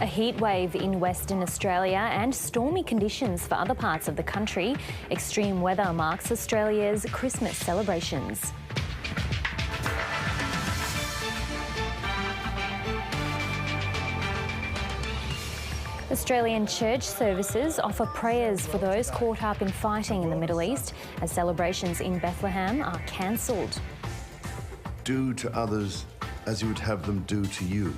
A heat wave in Western Australia and stormy conditions for other parts of the country. Extreme weather marks Australia's Christmas celebrations. Australian church services offer prayers for those caught up in fighting in the Middle East as celebrations in Bethlehem are cancelled. Do to others as you would have them do to you.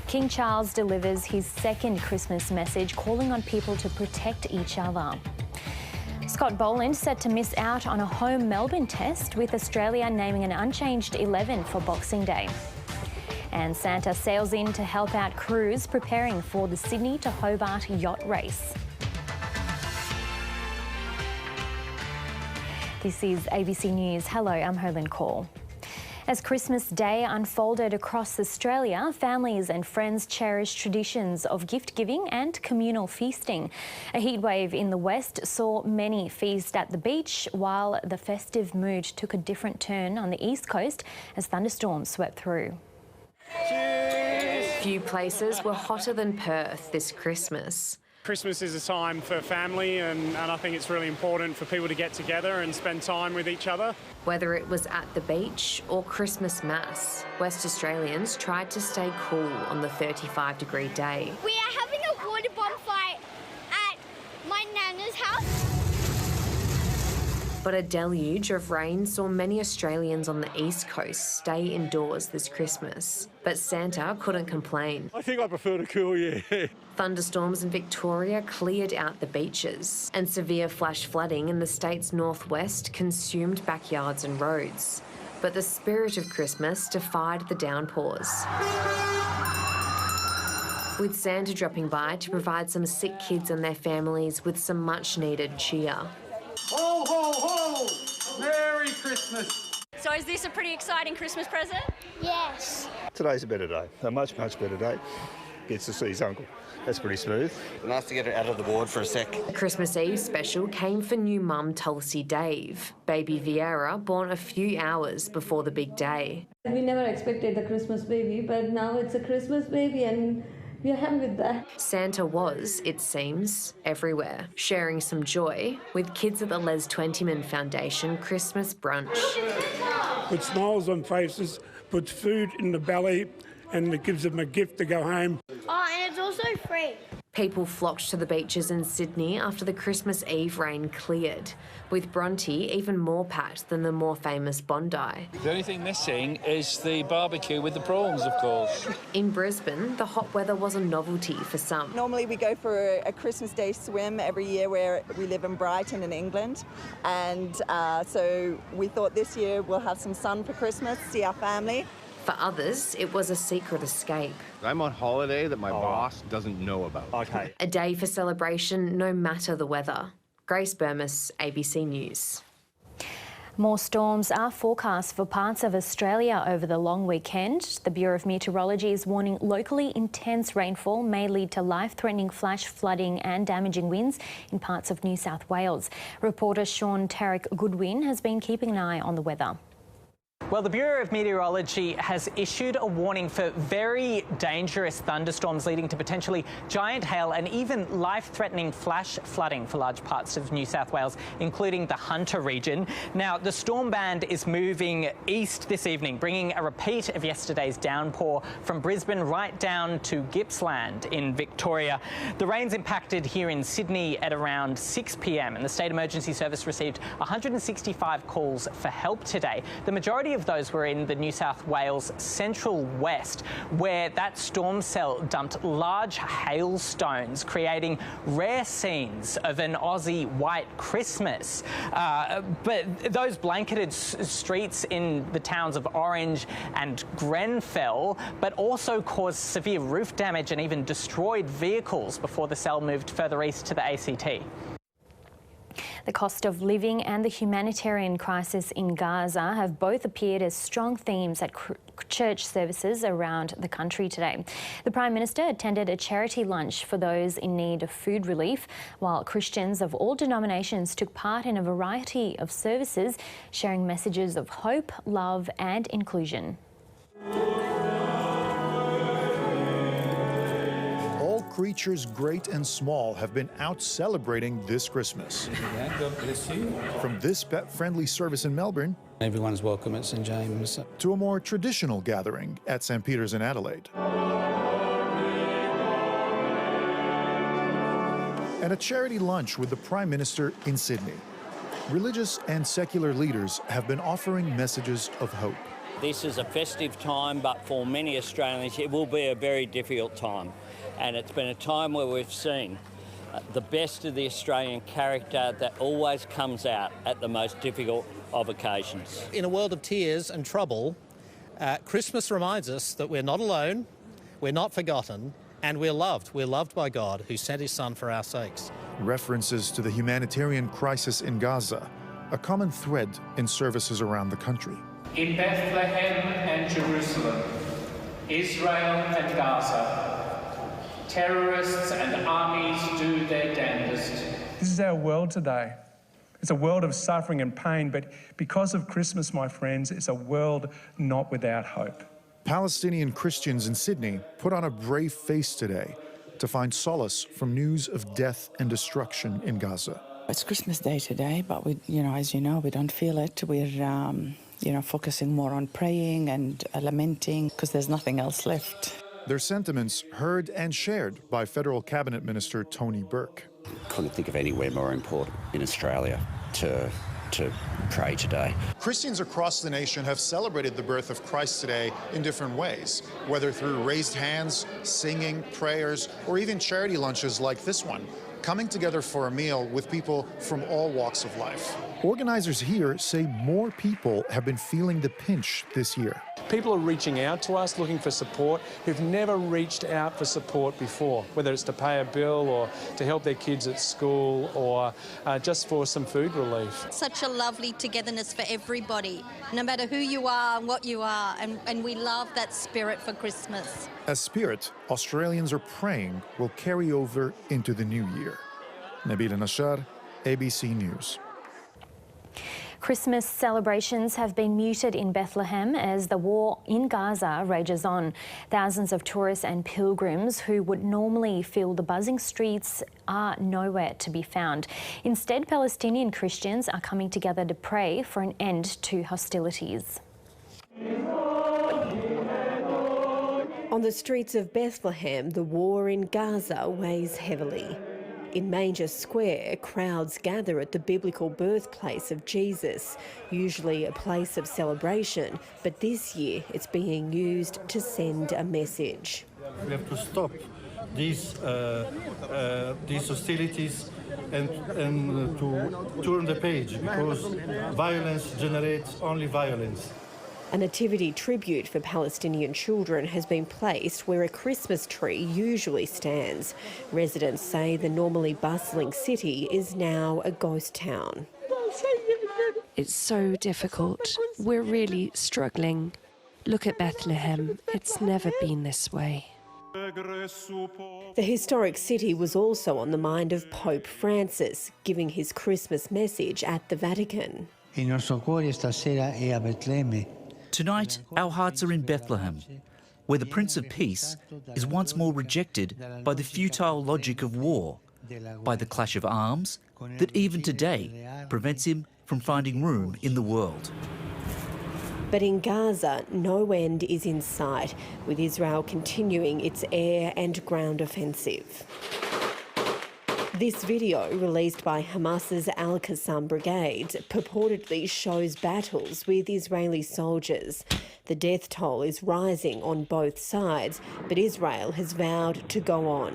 King Charles delivers his second Christmas message, calling on people to protect each other. Scott Boland set to miss out on a home Melbourne test, with Australia naming an unchanged 11 for Boxing Day. And Santa sails in to help out crews preparing for the Sydney to Hobart yacht race. This is ABC News. Hello, I'm Herlyn Kaur. As Christmas Day unfolded across Australia, families and friends cherished traditions of gift-giving and communal feasting. A heatwave in the west saw many feast at the beach, while the festive mood took a different turn on the east coast as thunderstorms swept through. Cheers! Few places were hotter than Perth this Christmas. Christmas is a time for family and I think it's really important for people to get together and spend time with each other. Whether it was at the beach or Christmas Mass, West Australians tried to stay cool on the 35-degree day. We are having a water bonfire at my nana's house. But a deluge of rain saw many Australians on the east coast stay indoors this Christmas. But Santa couldn't complain. I think I prefer to cool, yeah. Thunderstorms in Victoria cleared out the beaches, and severe flash flooding in the state's northwest consumed backyards and roads. But the spirit of Christmas defied the downpours, with Santa dropping by to provide some sick kids and their families with some much-needed cheer. Ho, ho, ho! Merry Christmas! So is this a pretty exciting Christmas present? Yes. Today's a better day, a much better day. Gets to see his uncle. That's pretty smooth. Nice to get her out of the ward for a sec. The Christmas Eve special came for new mum Tulsi Dave. Baby Vieira born a few hours before the big day. We never expected the Christmas baby, but now it's a Christmas baby and we are happy with that. Santa was, it seems, everywhere, sharing some joy with kids at the Les Twentyman Foundation Christmas brunch. Put smiles on faces, puts food in the belly, and it gives them a gift to go home. Oh, and it's also free. People flocked to the beaches in Sydney after the Christmas Eve rain cleared, with Bronte even more packed than the more famous Bondi. The only thing missing is the barbecue with the prawns, of course. In Brisbane, the hot weather was a novelty for some. Normally we go for a Christmas Day swim every year where we live in Brighton in England, and so we thought this year we'll have some sun for Christmas, see our family. For others, it was a secret escape. I'm on holiday that my boss doesn't know about. Okay. A day for celebration, no matter the weather. Grace Burmis, ABC News. More storms are forecast for parts of Australia over the long weekend. The Bureau of Meteorology is warning locally intense rainfall may lead to life-threatening flash flooding and damaging winds in parts of New South Wales. Reporter Sean Tarek Goodwin has been keeping an eye on the weather. Well, the Bureau of Meteorology has issued a warning for very dangerous thunderstorms leading to potentially giant hail and even life-threatening flash flooding for large parts of New South Wales, including the Hunter region. Now, the storm band is moving east this evening, bringing a repeat of yesterday's downpour from Brisbane right down to Gippsland in Victoria. The rain's impacted here in Sydney at around 6 p.m. and the State Emergency Service received 165 calls for help today. The majority of those were in the New South Wales central west, where that storm cell dumped large hailstones, creating rare scenes of an Aussie white Christmas. But those blanketed streets in the towns of Orange and Grenfell, but also caused severe roof damage and even destroyed vehicles before the cell moved further east to the ACT. The cost of living and the humanitarian crisis in Gaza have both appeared as strong themes at church services around the country today. The Prime Minister attended a charity lunch for those in need of food relief, while Christians of all denominations took part in a variety of services, sharing messages of hope, love and inclusion. creatures great and small have been out celebrating this Christmas. God bless you. From this pet-friendly service in Melbourne, Everyone's welcome at St James. to a more traditional gathering at St Peter's in Adelaide. And a charity lunch with the Prime Minister in Sydney. Religious and secular leaders have been offering messages of hope. This is a festive time, but for many Australians it will be a very difficult time. And it's been a time where we've seen the best of the Australian character that always comes out at the most difficult of occasions. In a world of tears and trouble, Christmas reminds us that we're not alone, we're not forgotten, and we're loved. We're loved by God, who sent his Son for our sakes. References to the humanitarian crisis in Gaza, a common thread in services around the country. In Bethlehem and Jerusalem, Israel and Gaza, terrorists and armies do their damnedest. This is our world today. It's a world of suffering and pain, but because of Christmas, my friends, it's a world not without hope. Palestinian Christians in Sydney put on a brave face today to find solace from news of death and destruction in Gaza. It's Christmas Day today, but we, as you know, we don't feel it. We're, focusing more on praying and lamenting because there's nothing else left. Their sentiments heard and shared by Federal Cabinet Minister Tony Burke. Couldn't think of anywhere more important in Australia to pray today. Christians across the nation have celebrated the birth of Christ today in different ways, whether through raised hands, singing, prayers, or even charity lunches like this one, coming together for a meal with people from all walks of life. Organizers here say more people have been feeling the pinch this year. People are reaching out to us looking for support who've never reached out for support before, whether it's to pay a bill or to help their kids at school or just for some food relief. Such a lovely togetherness for everybody, no matter who you are and what you are, and we love that spirit for Christmas. A spirit Australians are praying will carry over into the new year. Nabil Nashar, ABC News. Christmas celebrations have been muted in Bethlehem as the war in Gaza rages on. Thousands of tourists and pilgrims who would normally fill the buzzing streets are nowhere to be found. Instead, Palestinian Christians are coming together to pray for an end to hostilities. On the streets of Bethlehem, the war in Gaza weighs heavily. In Manger Square, crowds gather at the biblical birthplace of Jesus, usually a place of celebration, but this year it's being used to send a message. We have to stop these hostilities and to turn the page, because violence generates only violence. A nativity tribute for Palestinian children has been placed where a Christmas tree usually stands. Residents say the normally bustling city is now a ghost town. It's so difficult. We're really struggling. Look at Bethlehem. It's never been this way. The historic city was also on the mind of Pope Francis, giving his Christmas message at the Vatican. Tonight, our hearts are in Bethlehem, where the Prince of Peace is once more rejected by the futile logic of war, by the clash of arms that even today prevents him from finding room in the world. But in Gaza, no end is in sight, with Israel continuing its air and ground offensive. This video, released by Hamas's Al-Qassam brigade, purportedly shows battles with Israeli soldiers. The death toll is rising on both sides, but Israel has vowed to go on.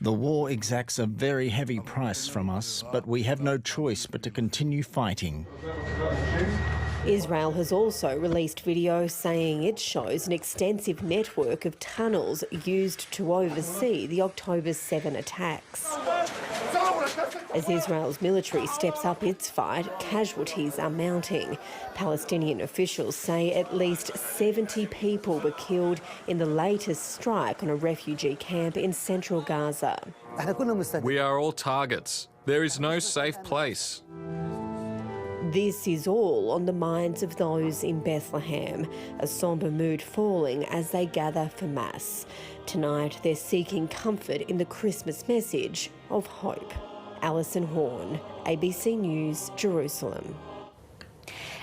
The war exacts a very heavy price from us, but we have no choice but to continue fighting. Israel has also released video saying it shows an extensive network of tunnels used to oversee the October 7 attacks. As Israel's military steps up its fight, casualties are mounting. Palestinian officials say at least 70 people were killed in the latest strike on a refugee camp in central Gaza. We are all targets. There is no safe place. This is all on the minds of those in Bethlehem, a sombre mood falling as they gather for Mass. Tonight they're seeking comfort in the Christmas message of hope. Alison Horn, ABC News, Jerusalem.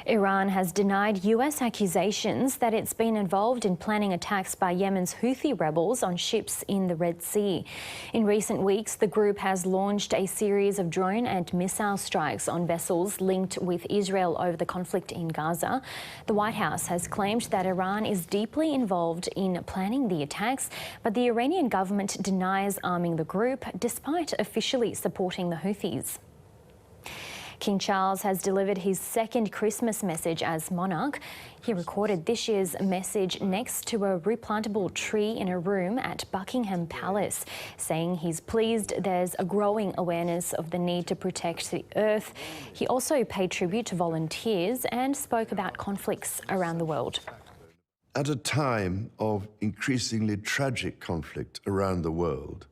Iran has denied US accusations that it's been involved in planning attacks by Yemen's Houthi rebels on ships in the Red Sea. In recent weeks, the group has launched a series of drone and missile strikes on vessels linked with Israel over the conflict in Gaza. The White House has claimed that Iran is deeply involved in planning the attacks, but the Iranian government denies arming the group, despite officially supporting the Houthis. King Charles has delivered his second Christmas message as monarch. He recorded this year's message next to a replantable tree in a room at Buckingham Palace, saying he's pleased there's a growing awareness of the need to protect the earth. He also paid tribute to volunteers and spoke about conflicts around the world. At a time of increasingly tragic conflict around the world,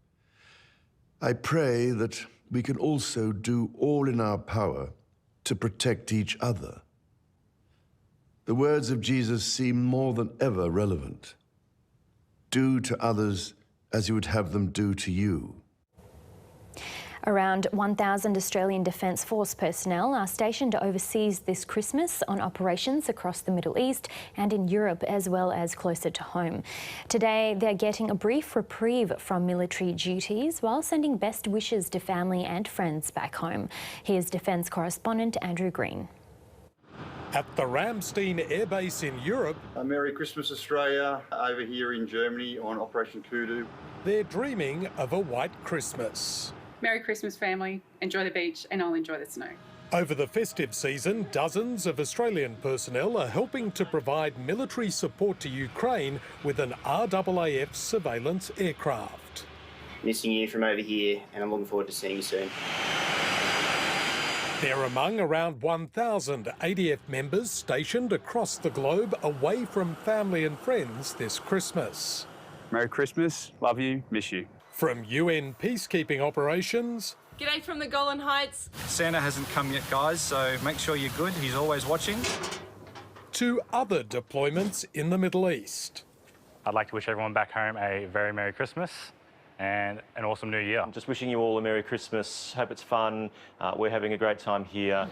I pray that we can also do all in our power to protect each other. The words of Jesus seem more than ever relevant. Do to others as you would have them do to you. Around 1,000 Australian Defence Force personnel are stationed overseas this Christmas on operations across the Middle East and in Europe, as well as closer to home. Today, they're getting a brief reprieve from military duties while sending best wishes to family and friends back home. Here's Defence correspondent Andrew Green. At the Ramstein Air Base in Europe, Merry Christmas Australia, over here in Germany on Operation Kudu. They're dreaming of a white Christmas. Merry Christmas, family. Enjoy the beach and I'll enjoy the snow. Over the festive season, dozens of Australian personnel are helping to provide military support to Ukraine with an RAAF surveillance aircraft. Missing you from over here, and I'm looking forward to seeing you soon. They're among around 1,000 ADF members stationed across the globe away from family and friends this Christmas. Merry Christmas. Love you. Miss you. From UN peacekeeping operations. G'day from the Golan Heights. Santa hasn't come yet, guys, so make sure you're good. He's always watching. To other deployments in the Middle East. I'd like to wish everyone back home a very Merry Christmas and an awesome New Year. I'm just wishing you all a Merry Christmas. Hope it's fun. We're having a great time here.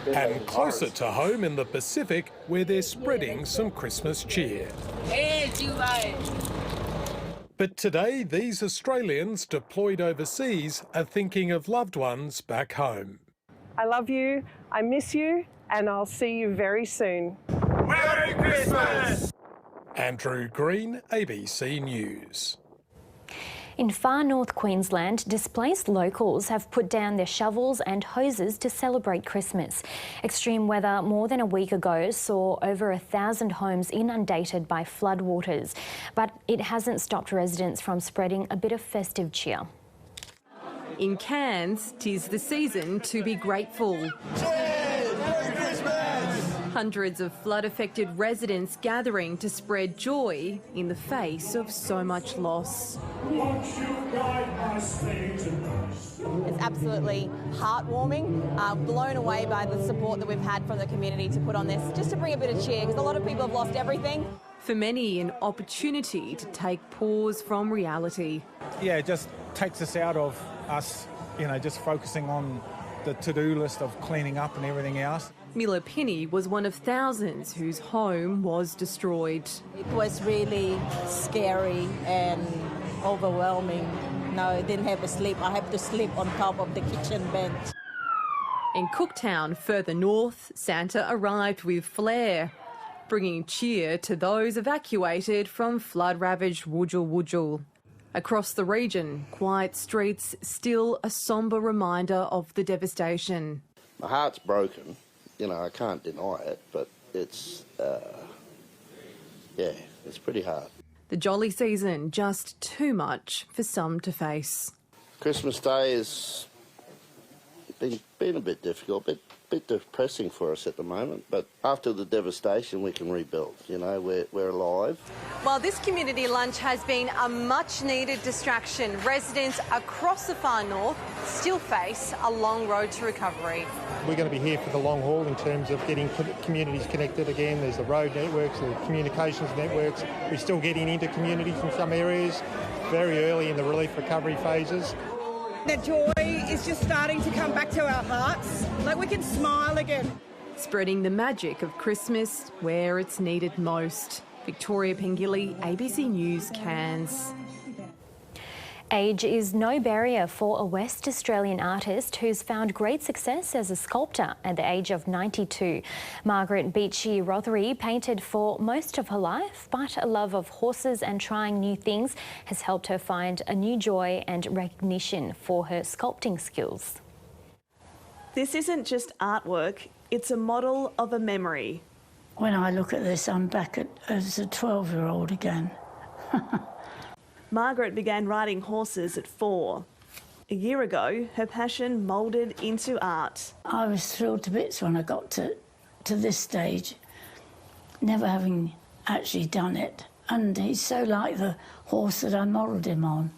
And closer to home in the Pacific, where they're spreading some Christmas cheer. Hey, July. But today, these Australians deployed overseas are thinking of loved ones back home. I love you, I miss you, and I'll see you very soon. Merry Christmas! Andrew Green, ABC News. In far North Queensland, displaced locals have put down their shovels and hoses to celebrate Christmas. Extreme weather more than a week ago saw over 1,000 homes inundated by floodwaters, but it hasn't stopped residents from spreading a bit of festive cheer. In Cairns, 'tis the season to be grateful. Merry Christmas! Hundreds of flood-affected residents gathering to spread joy in the face of so much loss. It's absolutely heartwarming, blown away by the support that we've had from the community to put on this, just to bring a bit of cheer, because a lot of people have lost everything. For many, an opportunity to take pause from reality. Yeah, it just takes us out of us, just focusing on the to-do list of cleaning up and everything else. Mila Penny was one of thousands whose home was destroyed. It was really scary and overwhelming. No, I didn't have a sleep. I have to sleep on top of the kitchen bench. In Cooktown, further north, Santa arrived with flair, bringing cheer to those evacuated from flood-ravaged Wujal. Across the region, quiet streets still a sombre reminder of the devastation. My heart's broken. I can't deny it, but it's pretty hard. The jolly season just too much for some to face. Christmas Day has been a bit difficult, bit depressing for us at the moment, but after the devastation we can rebuild. We're alive. While this community lunch has been a much-needed distraction, residents across the far north still face a long road to recovery. We're going to be here for the long haul in terms of getting communities connected again. There's the road networks, the communications networks. We're still getting into communities in some areas, very early in the relief recovery phases. The joy is just starting to come back to our hearts. Like we can smile again. Spreading the magic of Christmas where it's needed most. Victoria Pengilly, ABC News, Cairns. Age is no barrier for a West Australian artist who's found great success as a sculptor at the age of 92. Margaret Beachy Rothery painted for most of her life, but a love of horses and trying new things has helped her find a new joy and recognition for her sculpting skills. This isn't just artwork, it's a model of a memory. When I look at this, I'm back as a 12-year-old again. Margaret began riding horses at 4. A year ago, her passion moulded into art. I was thrilled to bits when I got to this stage, never having actually done it. And he's so like the horse that I modelled him on.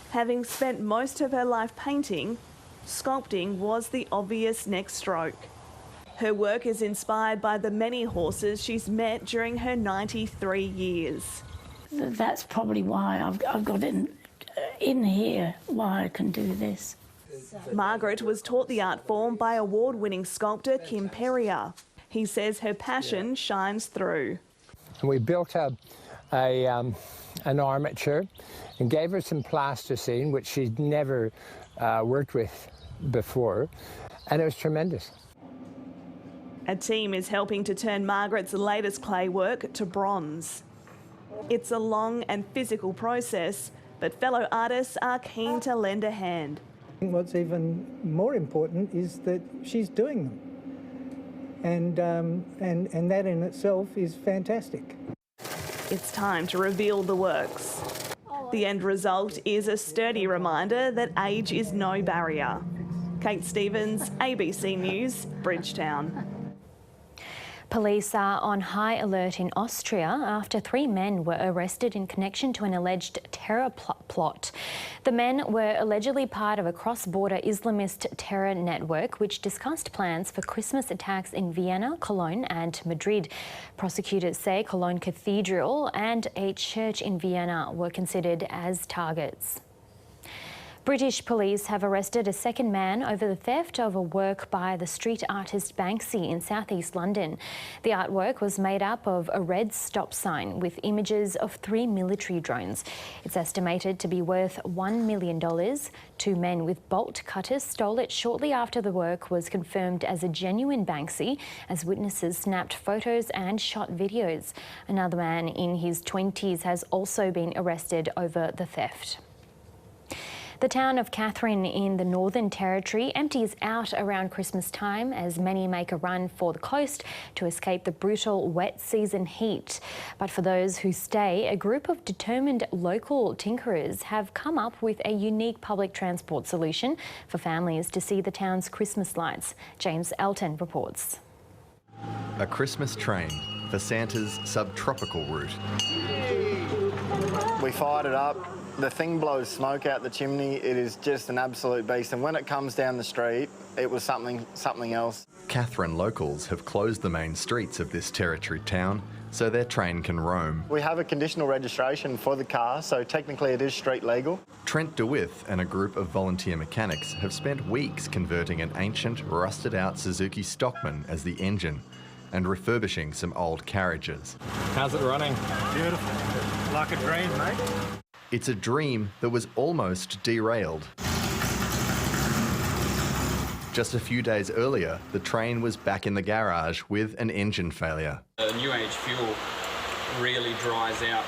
Having spent most of her life painting, sculpting was the obvious next stroke. Her work is inspired by the many horses she's met during her 93 years. That's probably why I've got it in here, why I can do this. Margaret was taught the art form by award-winning sculptor Kim Perrier. He says her passion shines through. We built an armature and gave her some plasticine, which she'd never worked with before, and it was tremendous. A team is helping to turn Margaret's latest clay work to bronze. It's a long and physical process, but fellow artists are keen to lend a hand. What's even more important is that she's doing them, and that in itself is fantastic. It's time to reveal the works. The end result is a sturdy reminder that age is no barrier. Kate Stevens, ABC News, Bridgetown. Police are on high alert in Austria after 3 men were arrested in connection to an alleged terror plot. The men were allegedly part of a cross-border Islamist terror network which discussed plans for Christmas attacks in Vienna, Cologne and Madrid. Prosecutors say Cologne Cathedral and a church in Vienna were considered as targets. British police have arrested a second man over the theft of a work by the street artist Banksy in southeast London. The artwork was made up of a red stop sign with images of 3 military drones. It's estimated to be worth $1 million. 2 men with bolt cutters stole it shortly after the work was confirmed as a genuine Banksy, as witnesses snapped photos and shot videos. Another man in his 20s has also been arrested over the theft. The town of Katherine in the Northern Territory empties out around Christmas time as many make a run for the coast to escape the brutal wet season heat. But for those who stay, a group of determined local tinkerers have come up with a unique public transport solution for families to see the town's Christmas lights. James Elton reports. A Christmas train for Santa's subtropical route. We fired it up. The thing blows smoke out the chimney. It is just an absolute beast. And when it comes down the street, it was something else. Katherine locals have closed the main streets of this territory town so their train can roam. We have a conditional registration for the car, so technically it is street legal. Trent DeWith and a group of volunteer mechanics have spent weeks converting an ancient, rusted-out Suzuki Stockman as the engine and refurbishing some old carriages. How's it running? Beautiful. Like a dream, mate. It's a dream that was almost derailed. Just a few days earlier, the train was back in the garage with an engine failure. The new age fuel really dries out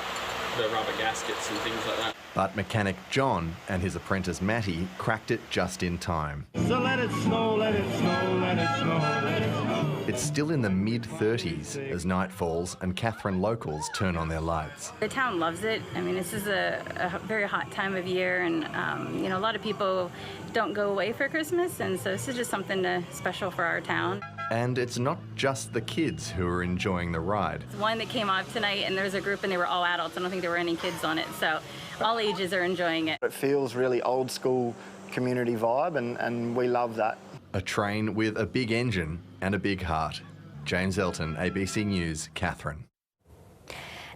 the rubber gaskets and things like that. But mechanic John and his apprentice Matty cracked it just in time. So let it snow, let it snow, let it snow, let it snow. It's still in the mid-30s as night falls and Katherine locals turn on their lights. The town loves it. I mean, this is a very hot time of year, and a lot of people don't go away for Christmas, and so this is just something special for our town. And it's not just the kids who are enjoying the ride. One that came off tonight, and there was a group and they were all adults. I don't think there were any kids on it, so all ages are enjoying it. It feels really old school community vibe, and we love that. A train with a big engine and a big heart. James Elton, ABC News, Katherine.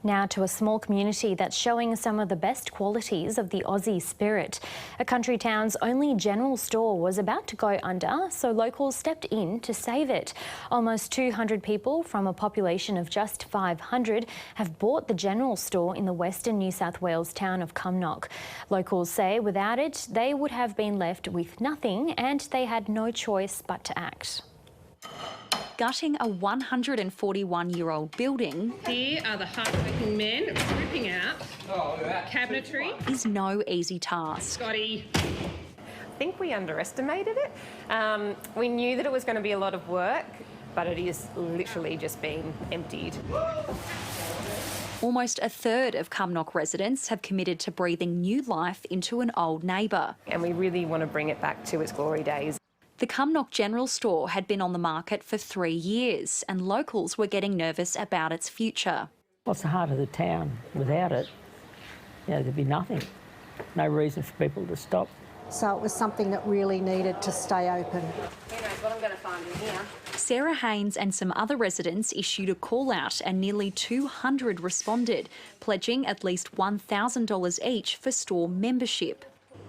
Now to a small community that's showing some of the best qualities of the Aussie spirit. A country town's only general store was about to go under, so locals stepped in to save it. Almost 200 people from a population of just 500 have bought the general store in the western New South Wales town of Cumnock. Locals say without it, they would have been left with nothing and they had no choice but to act. Gutting a 141-year-old building. Here are the hard-working men ripping out cabinetry. Is no easy task. Scotty. I think we underestimated it. We knew that it was going to be a lot of work, but it is literally just being emptied. Almost a third of Cumnock residents have committed to breathing new life into an old neighbour. And we really want to bring it back to its glory days. The Cumnock General Store had been on the market for 3 years and locals were getting nervous about its future. What's the heart of the town? Without it, there'd be nothing. No reason for people to stop. So it was something that really needed to stay open. Who knows what I'm going to find in here? Sarah Haynes and some other residents issued a call out and nearly 200 responded, pledging at least $1,000 each for store membership.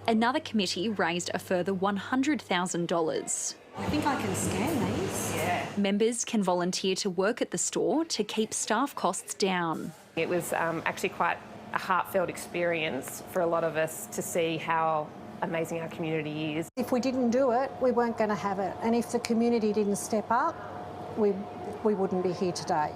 Another committee raised a further $100,000. I think I can scan these. Yeah. Members can volunteer to work at the store to keep staff costs down. It was actually quite a heartfelt experience for a lot of us to see how amazing our community is. If we didn't do it, we weren't going to have it. And if the community didn't step up, we wouldn't be here today.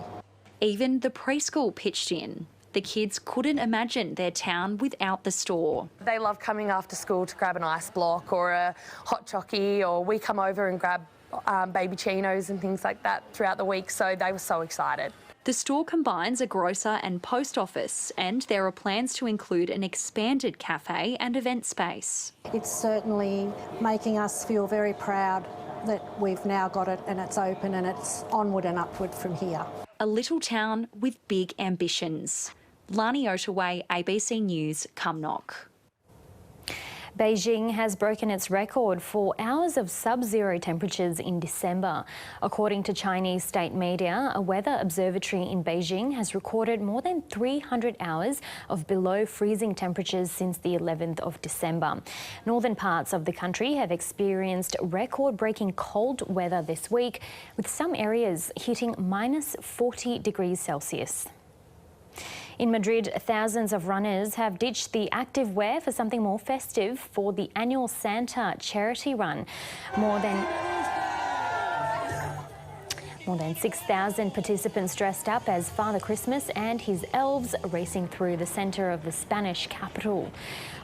Even the preschool pitched in. The kids couldn't imagine their town without the store. They love coming after school to grab an ice block or a hot chockey, or we come over and grab baby chinos and things like that throughout the week, so they were so excited. The store combines a grocer and post office, and there are plans to include an expanded cafe and event space. It's certainly making us feel very proud that we've now got it and it's open and it's onward and upward from here. A little town with big ambitions. Lani Otaway, ABC News, Cumnock. Beijing has broken its record for hours of sub-zero temperatures in December. According to Chinese state media, a weather observatory in Beijing has recorded more than 300 hours of below freezing temperatures since the 11th of December. Northern parts of the country have experienced record-breaking cold weather this week, with some areas hitting minus 40 degrees Celsius. In Madrid, thousands of runners have ditched the active wear for something more festive for the annual Santa charity run. More than 6,000 participants dressed up as Father Christmas and his elves racing through the centre of the Spanish capital.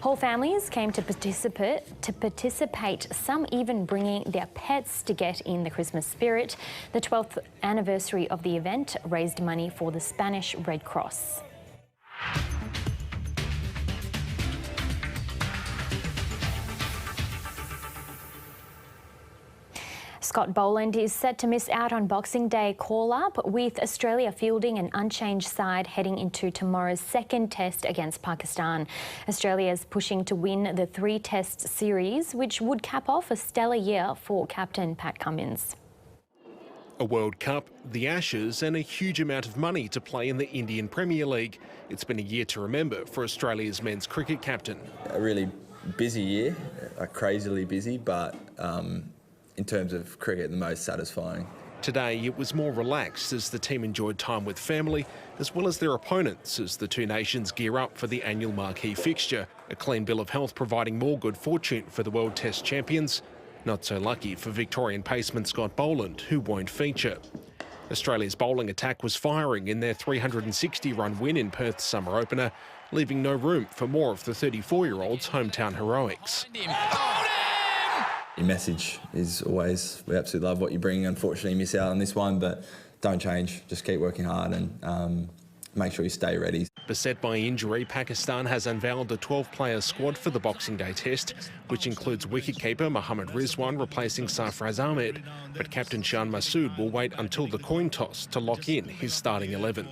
Whole families came to participate, some even bringing their pets to get in the Christmas spirit. The 12th anniversary of the event raised money for the Spanish Red Cross. Scott Boland is set to miss out on Boxing Day call-up, with Australia fielding an unchanged side heading into tomorrow's second test against Pakistan. Australia is pushing to win the 3-test series, which would cap off a stellar year for captain Pat Cummins. A World Cup, the Ashes and a huge amount of money to play in the Indian Premier League. It's been a year to remember for Australia's men's cricket captain. A really busy year, crazily busy, but in terms of cricket, the most satisfying. Today it was more relaxed as the team enjoyed time with family as well as their opponents as the two nations gear up for the annual marquee fixture. A clean bill of health providing more good fortune for the World Test champions. Not so lucky for Victorian paceman Scott Boland, who won't feature. Australia's bowling attack was firing in their 360-run win in Perth's summer opener, leaving no room for more of the 34-year-old's hometown heroics. Your message is always, we absolutely love what you bring. Unfortunately, you miss out on this one, but don't change. Just keep working hard and make sure you stay ready. Beset by injury, Pakistan has unveiled a 12-player squad for the Boxing Day test, which includes wicketkeeper Mohammad Rizwan replacing Sarfraz Ahmed. But captain Shan Masood will wait until the coin toss to lock in his starting 11.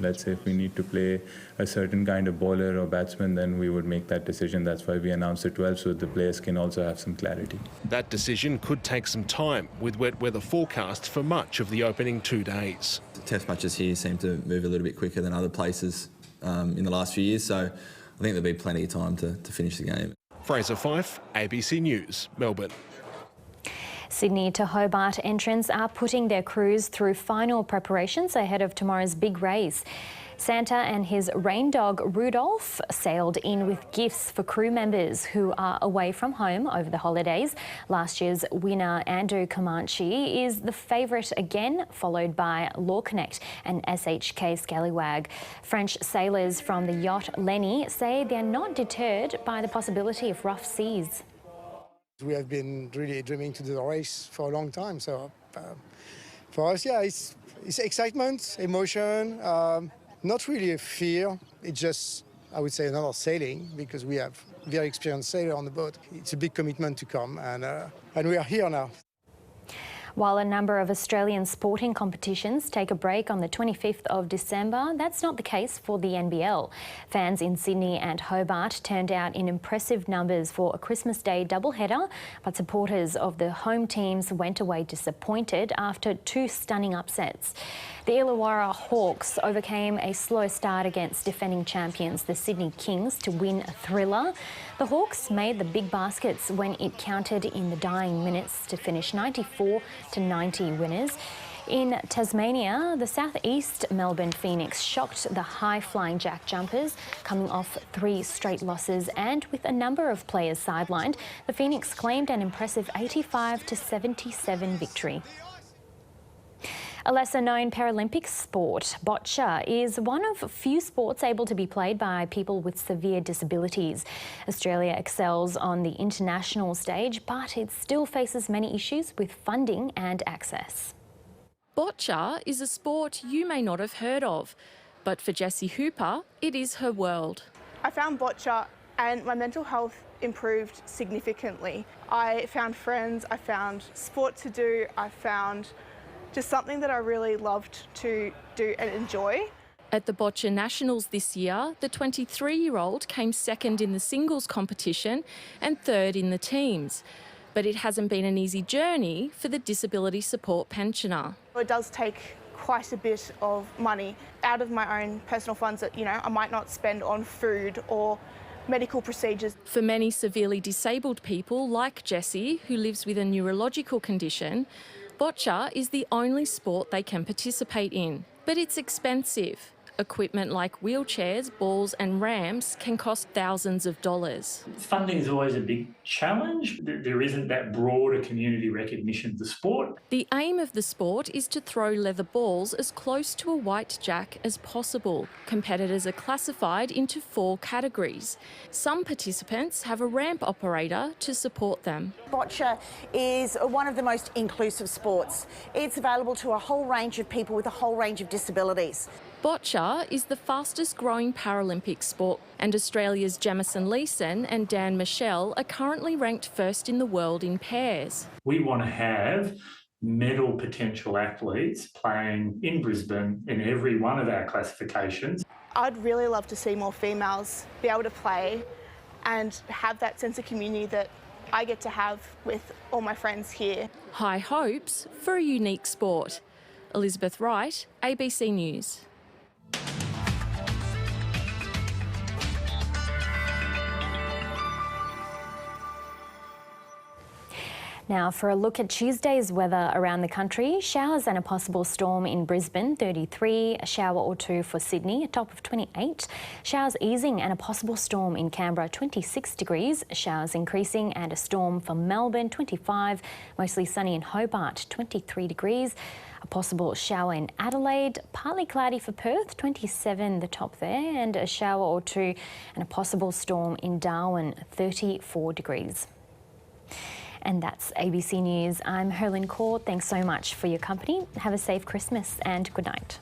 Let's say if we need to play a certain kind of bowler or batsman, then we would make that decision. That's why we announced the 12, so the players can also have some clarity. That decision could take some time, with wet weather forecasts for much of the opening 2 days. The test matches here seem to move a little bit quicker than other places in the last few years, so I think there'll be plenty of time to finish the game. Fraser Fife, ABC News, Melbourne. Sydney to Hobart entrants are putting their crews through final preparations ahead of tomorrow's big race. Santa and his rain dog Rudolph sailed in with gifts for crew members who are away from home over the holidays. Last year's winner Andrew Comanche is the favourite again, followed by Law Connect and SHK Scallywag. French sailors from the yacht Lenny say they're not deterred by the possibility of rough seas. We have been really dreaming to do the race for a long time, so for us, yeah, it's excitement, emotion, not really a fear. It's just, I would say, another sailing, because we have very experienced sailors on the boat. It's a big commitment to come, and we are here now. While a number of Australian sporting competitions take a break on the 25th of December, that's not the case for the NBL. Fans in Sydney and Hobart turned out in impressive numbers for a Christmas Day doubleheader, but supporters of the home teams went away disappointed after 2 stunning upsets. The Illawarra Hawks overcame a slow start against defending champions, the Sydney Kings, to win a thriller. The Hawks made the big baskets when it counted in the dying minutes to finish 94-90 winners. In Tasmania, the southeast Melbourne Phoenix shocked the high-flying Jack Jumpers, coming off 3 straight losses, and with a number of players sidelined, the Phoenix claimed an impressive 85-77 victory. A lesser-known Paralympic sport, boccia, is one of few sports able to be played by people with severe disabilities. Australia excels on the international stage, but it still faces many issues with funding and access. Boccia is a sport you may not have heard of, but for Jessie Hooper, it is her world. I found boccia and my mental health improved significantly. I found friends, I found sport to do, I found just something that I really loved to do and enjoy. At the Boccia Nationals this year, the 23-year-old came second in the singles competition and third in the teams. But it hasn't been an easy journey for the disability support pensioner. It does take quite a bit of money out of my own personal funds that, I might not spend on food or medical procedures. For many severely disabled people like Jessie, who lives with a neurological condition, boccia is the only sport they can participate in. But it's expensive. Equipment like wheelchairs, balls and ramps can cost thousands of dollars. Funding is always a big challenge. There isn't that broader community recognition of the sport. The aim of the sport is to throw leather balls as close to a white jack as possible. Competitors are classified into 4 categories. Some participants have a ramp operator to support them. Boccia is one of the most inclusive sports. It's available to a whole range of people with a whole range of disabilities. Boccia is the fastest growing Paralympic sport, and Australia's Jamison Leeson and Dan Michelle are currently ranked first in the world in pairs. We want to have medal potential athletes playing in Brisbane in every one of our classifications. I'd really love to see more females be able to play and have that sense of community that I get to have with all my friends here. High hopes for a unique sport. Elizabeth Wright, ABC News. Now for a look at Tuesday's weather around the country. Showers and a possible storm in Brisbane, 33, a shower or 2 for Sydney, a top of 28. Showers easing and a possible storm in Canberra, 26 degrees. Showers increasing and a storm for Melbourne, 25. Mostly sunny in Hobart, 23 degrees. A possible shower in Adelaide, partly cloudy for Perth, 27 the top there, and a shower or 2 and a possible storm in Darwin, 34 degrees. And that's ABC News. I'm Herlyn Kaur. Thanks so much for your company. Have a safe Christmas and good night.